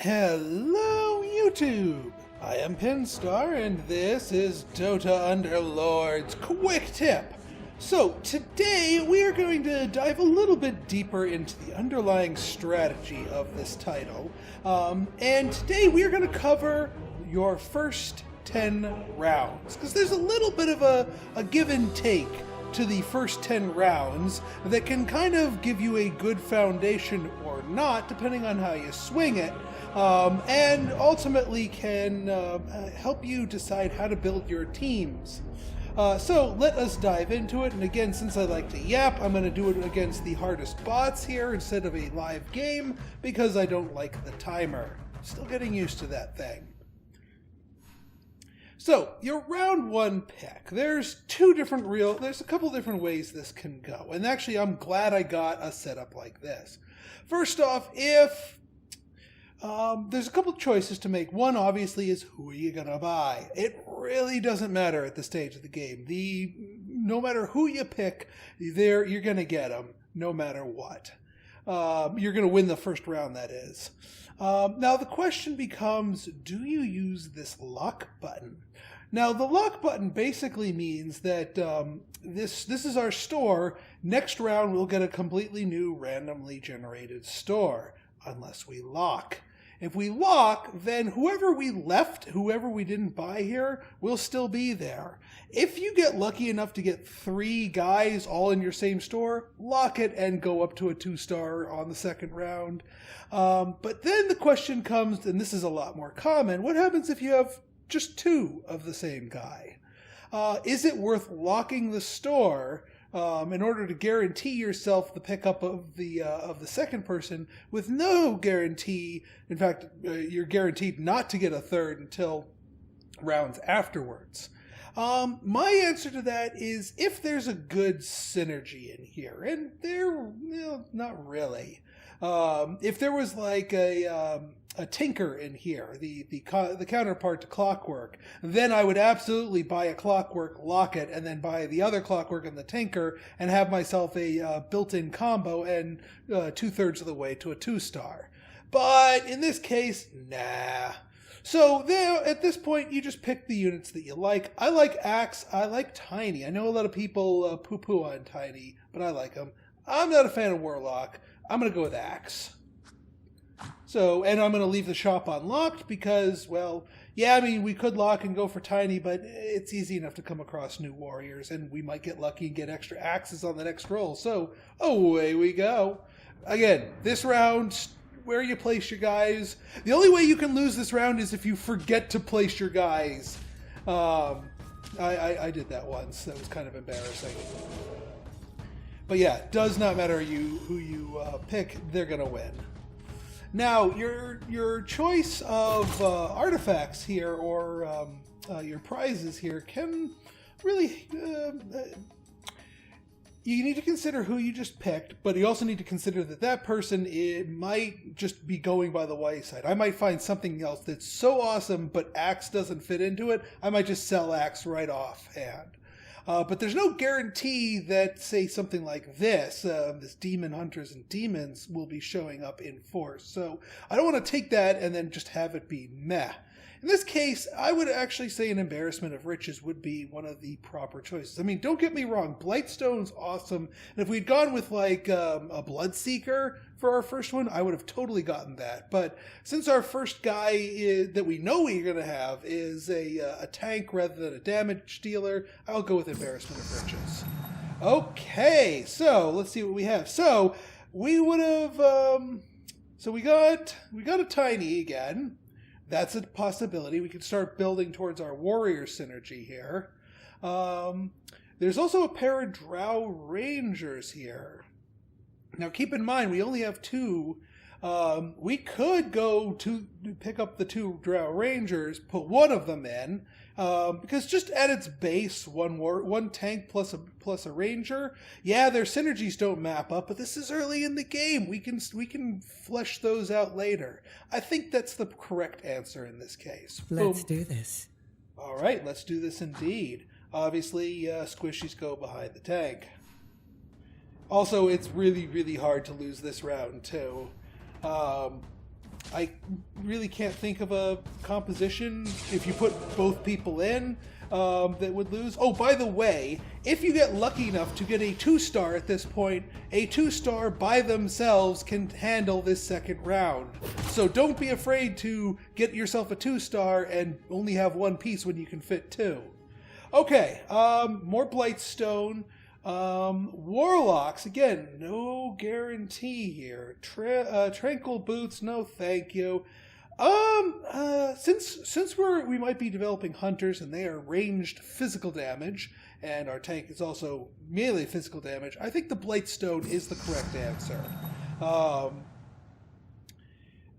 Hello, YouTube! I am Pinstar, and this is Dota Underlords Quick Tip. So, today we are going to dive a little bit deeper into the underlying strategy of this title. And today we are going to cover your first 10 rounds, because there's a little bit of a give and take to the first 10 rounds that can kind of give you a good foundation or not, depending on how you swing it. And ultimately can help you decide how to build your teams. So let us dive into it, and again, since I like to yap, I'm going to do it against the hardest bots here instead of a live game, because I don't like the timer. Still getting used to that thing. So, your round one pick, there's a couple different ways this can go, and actually I'm glad I got a setup like this. First off, if there's a couple of choices to make. One, obviously, is who are you going to buy? It really doesn't matter at this stage of the game. No matter who you pick, you're going to get them, no matter what. You're going to win the first round, that is. Now, the question becomes, do you use this lock button? Now, the lock button basically means that this is our store. Next round, we'll get a completely new randomly generated store, unless we lock. If we lock, then whoever we didn't buy here, will still be there. If you get lucky enough to get 3 guys all in your same store, lock it and go up to a 2-star on the second round. But then the question comes, and this is a lot more common, what happens if you have just 2 of the same guy? Is it worth locking the store in order to guarantee yourself the pickup of the second person with no guarantee? In fact, you're guaranteed not to get a third until rounds afterwards. My answer to that is if there's a good synergy in here, and not really. If there was like a tinker in here, the counterpart to Clockwork, then I would absolutely buy a Clockwork, lock it, and then buy the other Clockwork and the tinker, and have myself a built-in combo and 2/3 of the way to a 2-star. But in this case, nah. So there, at this point, you just pick the units that you like. I like Axe. I like Tiny. I know a lot of people poo-poo on Tiny, but I like them. I'm not a fan of Warlock. I'm going to go with Axe. So, and I'm going to leave the shop unlocked because, well, yeah, I mean, we could lock and go for Tiny, but it's easy enough to come across new warriors, and we might get lucky and get extra axes on the next roll. So, away we go. Again, this round, where you place your guys. The only way you can lose this round is if you forget to place your guys. I did that once. That was kind of embarrassing. But yeah, does not matter who you pick, they're going to win. Now, your choice of artifacts here, or your prizes here, can really... you need to consider who you just picked, but you also need to consider that person might just be going by the wayside. I might find something else that's so awesome, but Axe doesn't fit into it. I might just sell Axe right offhand. But there's no guarantee that, say, something like this Demon Hunters and Demons, will be showing up in force. So I don't want to take that and then just have it be meh. In this case, I would actually say an Embarrassment of Riches would be one of the proper choices. I mean, don't get me wrong, Blightstone's awesome. And if we'd gone with, like, a Bloodseeker for our first one, I would have totally gotten that. But since our first guy that we know we're going to have is a tank rather than a damage dealer, I'll go with Embarrassment of Riches. Okay, so let's see what we have. So we would have... so we got a Tiny again. That's a possibility. We could start building towards our warrior synergy here. There's also a pair of Drow Rangers here. Now keep in mind, we only have 2. We could go to pick up the 2 Drow Rangers, put one of them in, because just at its base, one tank plus a ranger. Yeah, their synergies don't map up, but this is early in the game. We can flesh those out later. I think that's the correct answer in this case. Let's do this. All right, let's do this indeed. Obviously, squishies go behind the tank. Also, it's really, really hard to lose this round, too. I really can't think of a composition if you put both people in that would lose. Oh, by the way, if you get lucky enough to get a 2-star at this point, a 2-star by themselves can handle this second round. So don't be afraid to get yourself a 2-star and only have one piece when you can fit 2. Okay, more Blightstone. Warlocks, again, no guarantee here. Tranquil Boots, no thank you. Since we might be developing hunters and they are ranged physical damage, and our tank is also melee physical damage, I think the Blightstone is the correct answer.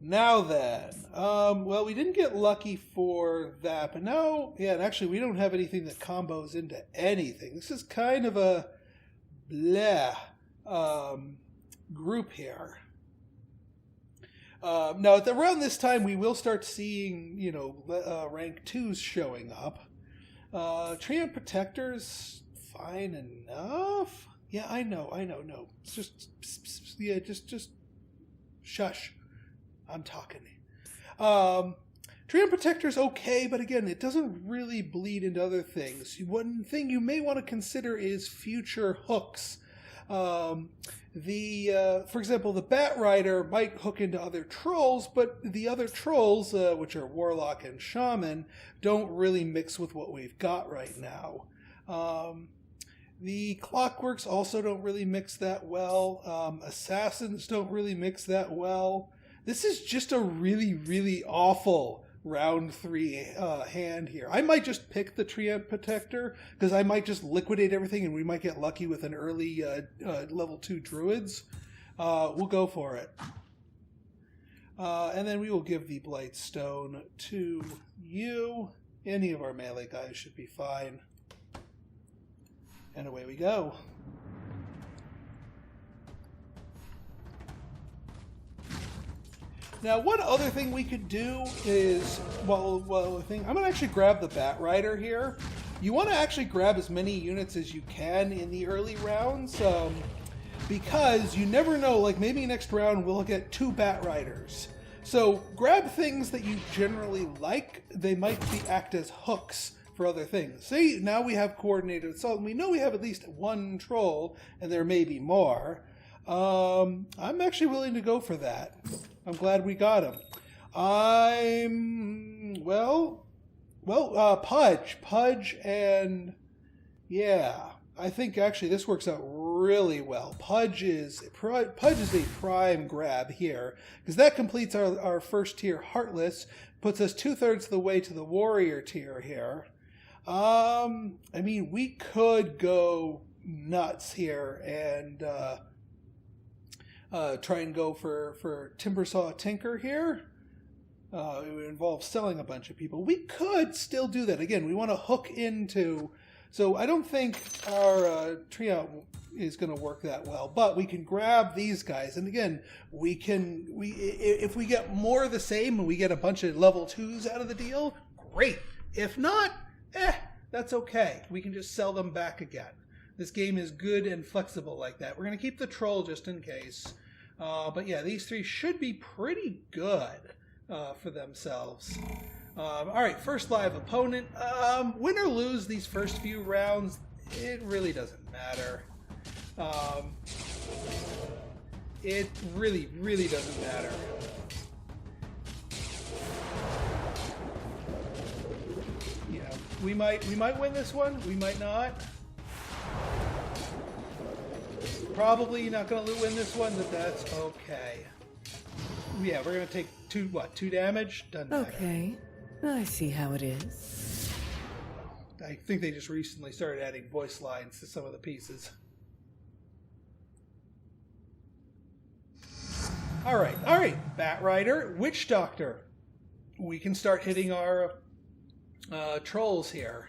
Now then, well, we didn't get lucky for that, but now, yeah, and actually we don't have anything that combos into anything. This is kind of a bleh group here. Now, around this time, we will start seeing, rank 2s showing up. Treant Protectors, fine enough. Yeah, I know, no. It's just shush. I'm talking. Treant Protector's okay, but again, it doesn't really bleed into other things. One thing you may want to consider is future hooks. For example, the Bat Rider might hook into other trolls, but the other trolls, which are Warlock and Shaman, don't really mix with what we've got right now. The Clockworks also don't really mix that well. Assassins don't really mix that well. This is just a really, really awful round 3 hand here. I might just pick the Treant Protector, because I might just liquidate everything and we might get lucky with an early level 2 Druids. We'll go for it. And then we will give the Blightstone to you. Any of our melee guys should be fine. And away we go. Now, one other thing we could do is, I'm going to actually grab the Bat Rider here. You want to actually grab as many units as you can in the early rounds, because you never know, like maybe next round we'll get 2 Bat Riders. So grab things that you generally like. They might act as hooks for other things. Say now we have Coordinated Assault, and we know we have at least 1 troll, and there may be more. I'm actually willing to go for that. I'm glad we got him. Pudge, and yeah, I think actually this works out really well. Pudge is a prime grab here, because that completes our first tier Heartless, puts us 2/3 of the way to the Warrior tier here. I mean, we could go nuts here and try and go for Timbersaw Tinker here. It would involve selling a bunch of people. We could still do that. Again, we want to hook into... So I don't think our trio is going to work that well, but we can grab these guys. And again, if we get more of the same and we get a bunch of level 2s out of the deal, great. If not, that's okay. We can just sell them back again. This game is good and flexible like that. We're going to keep the troll just in case. But yeah, these 3 should be pretty good for themselves. All right, first live opponent. Win or lose these first few rounds, it really doesn't matter. It really, really doesn't matter. You know, we might win this one. We might not. Probably not going to win this one, but that's okay. Yeah, we're going to take 2 damage? Doesn't matter. Okay, I see how it is. I think they just recently started adding voice lines to some of the pieces. All right, Bat Rider, Witch Doctor. We can start hitting our trolls here.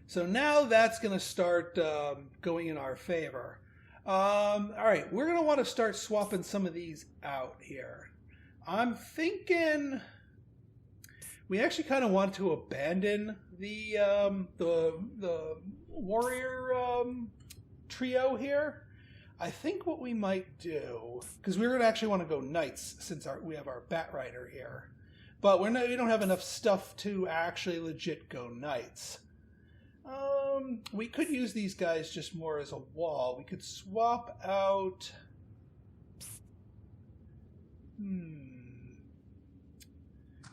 So now that's going to start going in our favor. All right, we're going to want to start swapping some of these out here. I'm thinking we actually kind of want to abandon the warrior trio here. I think what we might do, because we're going to actually want to go knights since we have our bat rider here, but we don't have enough stuff to actually legit go knights. We could use these guys just more as a wall. We could swap out.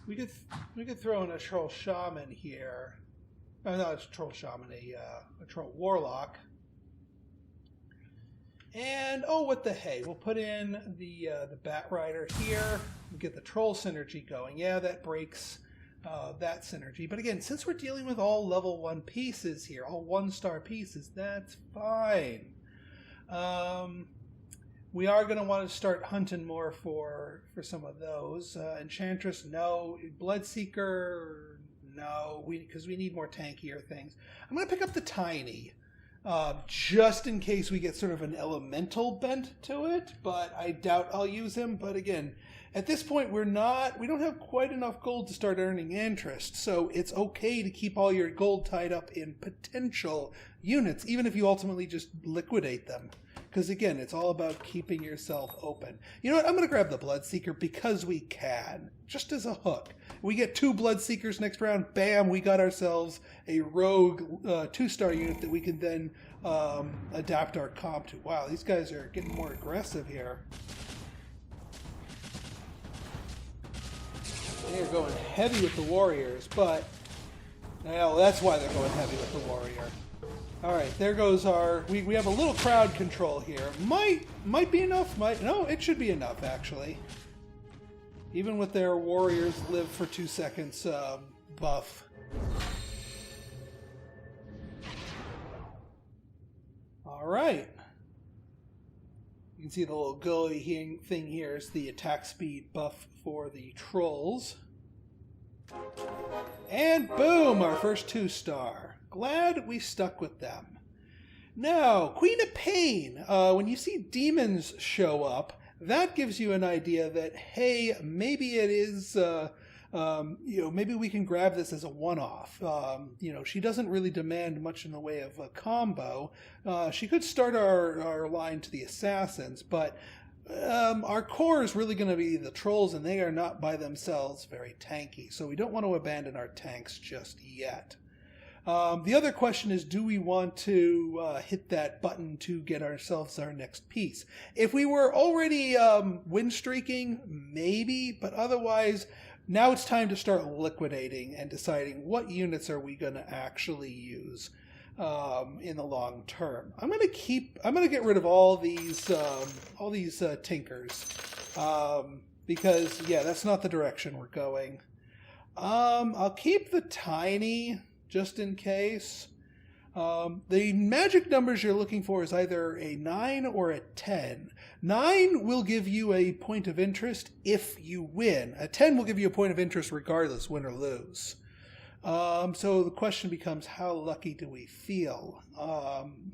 We could throw in a troll shaman here. Oh, not a troll shaman, a troll warlock. And oh, what the hey? We'll put in the bat rider here. We get the troll synergy going. Yeah, that breaks that synergy. But again, since we're dealing with all level 1 pieces here, all 1-star pieces, that's fine. We are going to want to start hunting more for some of those. Enchantress, no. Bloodseeker, no. Because we need more tankier things. I'm going to pick up the Tiny. Just in case we get sort of an elemental bent to it, but I doubt I'll use him. But again, at this point, we don't have quite enough gold to start earning interest, so it's okay to keep all your gold tied up in potential units, even if you ultimately just liquidate them. Because again, it's all about keeping yourself open. You know what? I'm going to grab the Bloodseeker because we can, just as a hook. We get 2 Bloodseekers next round, bam, we got ourselves a rogue 2-star unit that we can then adapt our comp to. Wow, these guys are getting more aggressive here. They're going heavy with the warriors, but well, that's why they're going heavy with the warrior. All right, there goes our. We have a little crowd control here. Might be enough. No, it should be enough actually. Even with their warriors live for 2 seconds buff. All right. You can see the little gully thing here is the attack speed buff for the trolls. And boom, our first 2-star. Glad we stuck with them. Now, Queen of Pain. When you see demons show up, that gives you an idea that, hey, maybe it is, maybe we can grab this as a one-off. She doesn't really demand much in the way of a combo. She could start our line to the assassins, but our core is really going to be the trolls, and they are not by themselves very tanky, so we don't want to abandon our tanks just yet. The other question is, do we want to hit that button to get ourselves our next piece? If we were already win streaking, maybe, but otherwise, now it's time to start liquidating and deciding what units are we going to actually use in the long term. I'm going to get rid of all these tinkers because yeah, that's not the direction we're going. I'll keep the Tiny just in case. The magic numbers you're looking for is either a 9 or a 10. 9 will give you a point of interest if you win. A 10 will give you a point of interest regardless, win or lose. So the question becomes, how lucky do we feel?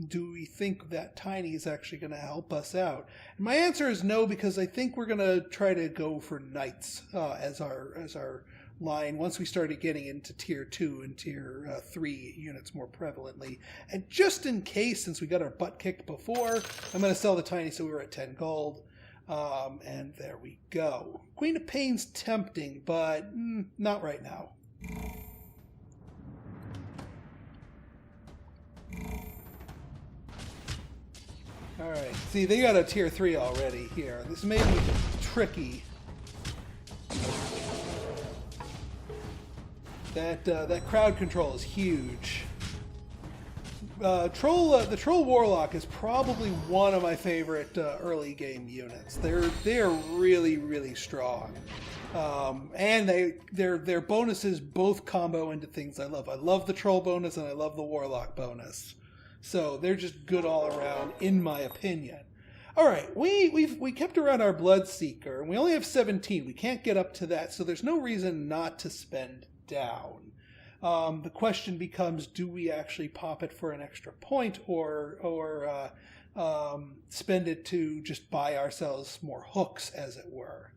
Do we think that Tiny is actually going to help us out? And my answer is no, because I think we're going to try to go for Knights as our line once we started getting into tier 2 and tier 3 units more prevalently. And just in case, since we got our butt kicked before, I'm going to sell the Tiny so we were at 10 gold. And there we go. Queen of Pain's tempting, but not right now. Alright, see, they got a tier 3 already here. This may be tricky. That crowd control is huge. The Troll Warlock is probably one of my favorite early game units. They're really, really strong. And their bonuses both combo into things I love. I love the Troll bonus and I love the Warlock bonus. So they're just good all around, in my opinion. All right, we kept around our Bloodseeker, and we only have 17. We can't get up to that, so there's no reason not to spend down. The question becomes, do we actually pop it for an extra point, or spend it to just buy ourselves more hooks, as it were?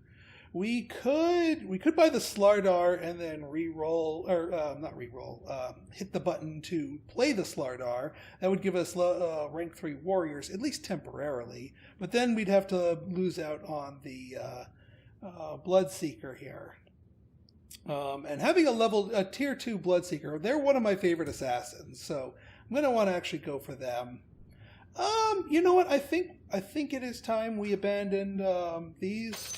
We could buy the Slardar and then re-roll, or not re-roll, hit the button to play the Slardar. That would give us rank 3 warriors, at least temporarily. But then we'd have to lose out on the Bloodseeker here. And having a tier 2 Bloodseeker, they're one of my favorite assassins, so I'm going to want to actually go for them. You know what? I think it is time we abandoned these.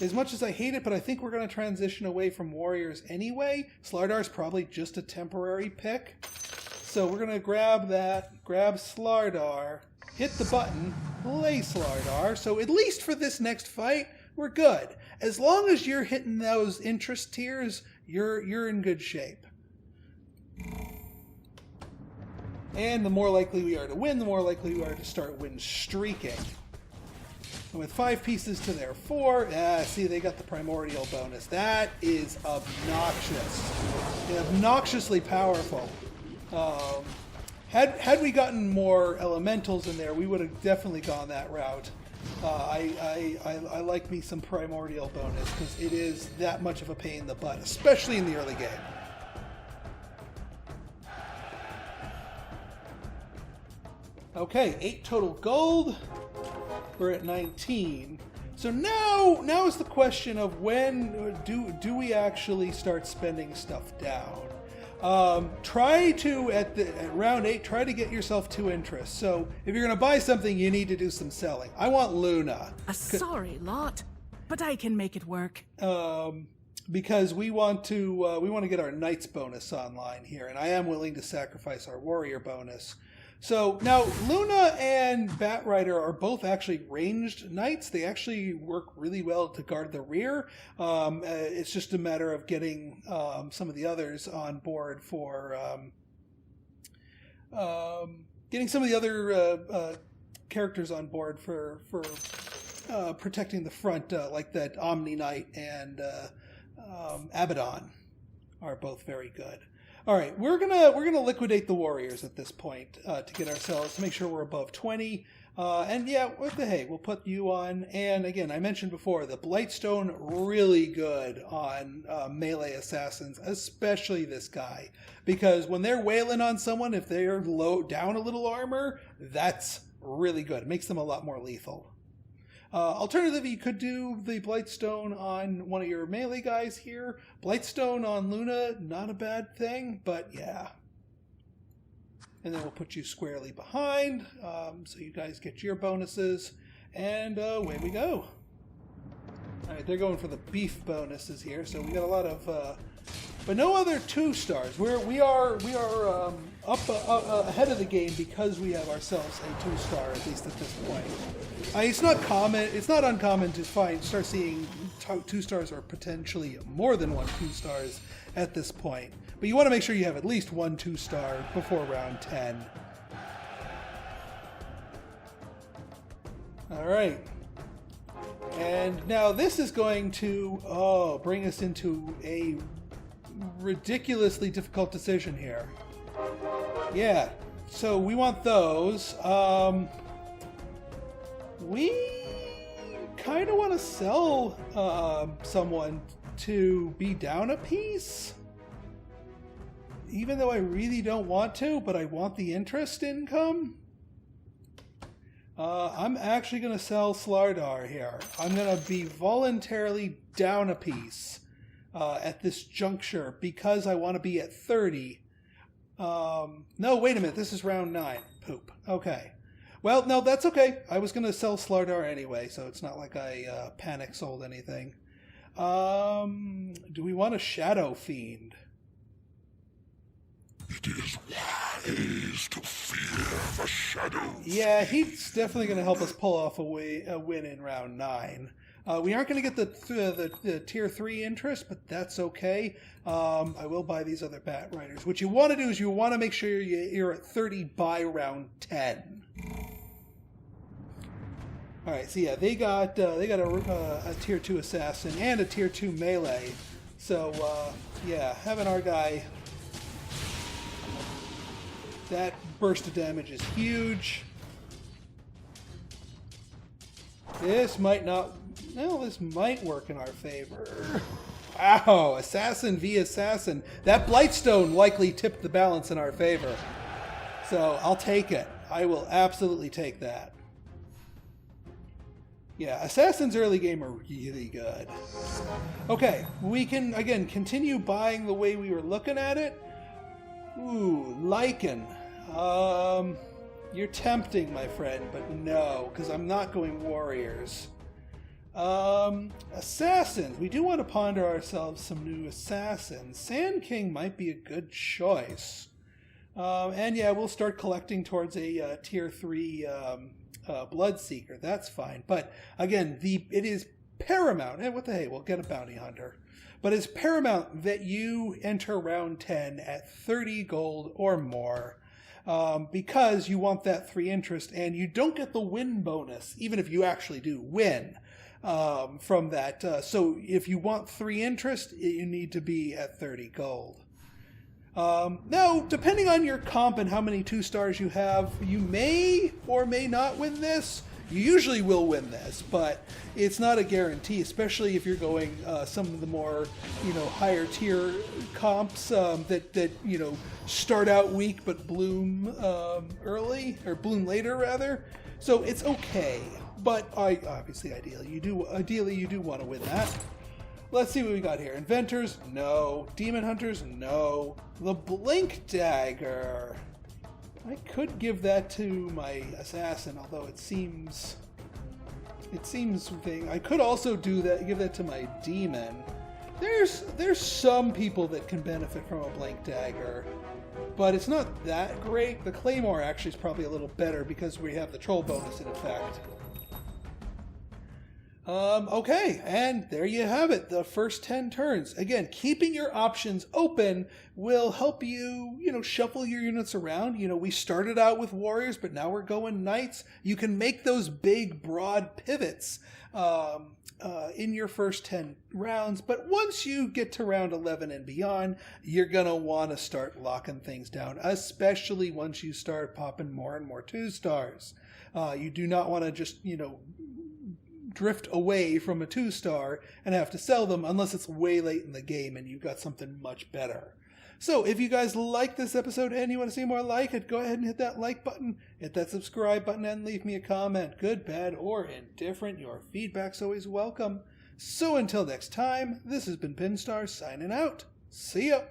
As much as I hate it, but I think we're going to transition away from warriors anyway. Slardar's probably just a temporary pick. So we're going to grab Slardar, hit the button, play Slardar. So at least for this next fight, we're good. As long as you're hitting those interest tiers, you're in good shape. And the more likely we are to win, the more likely we are to start win streaking. And with 5 pieces to their 4, see, they got the primordial bonus. That is obnoxious. Obnoxiously powerful. Had we gotten more elementals in there, we would have definitely gone that route. I like me some primordial bonus because it is that much of a pain in the butt, especially in the early game. Okay, 8 total gold. We're at 19. So now is the question of when do we actually start spending stuff down? Try to, at round 8, try to get yourself 2 interests. So if you're going to buy something, you need to do some selling. I want Luna. A sorry lot, but I can make it work. Because we want to get our Knights bonus online here, and I am willing to sacrifice our Warrior bonus. So now Luna and Batrider are both actually ranged knights. They actually work really well to guard the rear. It's just a matter of getting some of the others on board for getting some of the other characters on board for protecting the front, like that Omni Knight and Abaddon are both very good. All right, we're gonna liquidate the warriors at this point to get ourselves to make sure we're above 20. And yeah, what the hey, we'll put you on. And again, I mentioned before, the Blightstone really good on melee assassins, especially this guy, because when they're wailing on someone, if they're low down a little armor, that's really good. It makes them a lot more lethal. Alternatively, you could do the Blightstone on one of your melee guys here. Blightstone on Luna, not a bad thing, but yeah. And then we'll put you squarely behind, so you guys get your bonuses, and away we go. Alright, they're going for the beef bonuses here, so we got a lot of, but no other 2 stars. We are up ahead of the game because we have ourselves a 2-star, at least at this point. It's not uncommon to start seeing 2 stars or potentially more than 1 2 stars at this point. But you want to make sure you have at least 1 2-star before round 10. All right. And now this is going to bring us into a ridiculously difficult decision here. Yeah, so we want those. We kind of want to sell someone to be down a piece. Even though I really don't want to, but I want the interest income. I'm actually going to sell Slardar here. I'm going to be voluntarily down a piece at this juncture because I want to be at 30. No, wait a minute. This is round 9. Poop. Okay. Well, no, that's okay. I was going to sell Slardar anyway, so it's not like I panic sold anything. Do we want a Shadow Fiend? It is wise to fear the shadows. Yeah, he's definitely going to help us pull off a win in round 9. We aren't going to get the tier 3 interest, but that's okay. I will buy these other Batriders. What you want to do is you want to make sure you're at 30 by round 10. All right, so yeah, they got a tier 2 assassin and a tier 2 melee. So yeah, having our guy, that burst of damage is huge. This might not Well, this might work in our favor. Wow, Assassin v. Assassin. That Blightstone likely tipped the balance in our favor. So I'll take it. I will absolutely take that. Yeah, Assassin's early game are really good. Okay, we can, again, continue buying the way we were looking at it. Ooh, Lycan. You're tempting, my friend, but no, because I'm not going warriors. Assassins. We do want to ponder ourselves some new assassins. Sand King might be a good choice. And yeah, we'll start collecting towards a tier 3 Bloodseeker. That's fine. But again, it is paramount. And what the hey, we'll get a bounty hunter. But it's paramount that you enter round 10 at 30 gold or more. Because you want that 3 interest, and you don't get the win bonus, even if you actually do win. From that. So if you want 3 interest, you need to be at 30 gold. Now, depending on your comp and how many 2 stars you have, you may or may not win this. You usually will win this, but it's not a guarantee, especially if you're going some of the more, higher tier comps that start out weak but bloom early, or bloom later rather. So it's okay. But ideally you do want to win that. Let's see what we got here. Inventors, no. Demon Hunters, no. The Blink Dagger. I could give that to my Assassin, although it seems thing. I could also give that to my Demon. There's some people that can benefit from a Blink Dagger, but it's not that great. The Claymore actually is probably a little better because we have the troll bonus in effect. Okay, and there you have it, the first 10 turns. Again, keeping your options open will help you, shuffle your units around. We started out with warriors, but now we're going knights. You can make those big, broad pivots in your first 10 rounds, but once you get to round 11 and beyond, you're going to want to start locking things down, especially once you start popping more and more 2 stars. You do not want to just, drift away from a 2 star and have to sell them unless it's way late in the game and you've got something much better. So if you guys like this episode and you want to see more like it, go ahead and hit that like button, hit that subscribe button, and leave me a comment. Good, bad, or indifferent. Your feedback's always welcome. So until next time, this has been Pinstar signing out. See ya!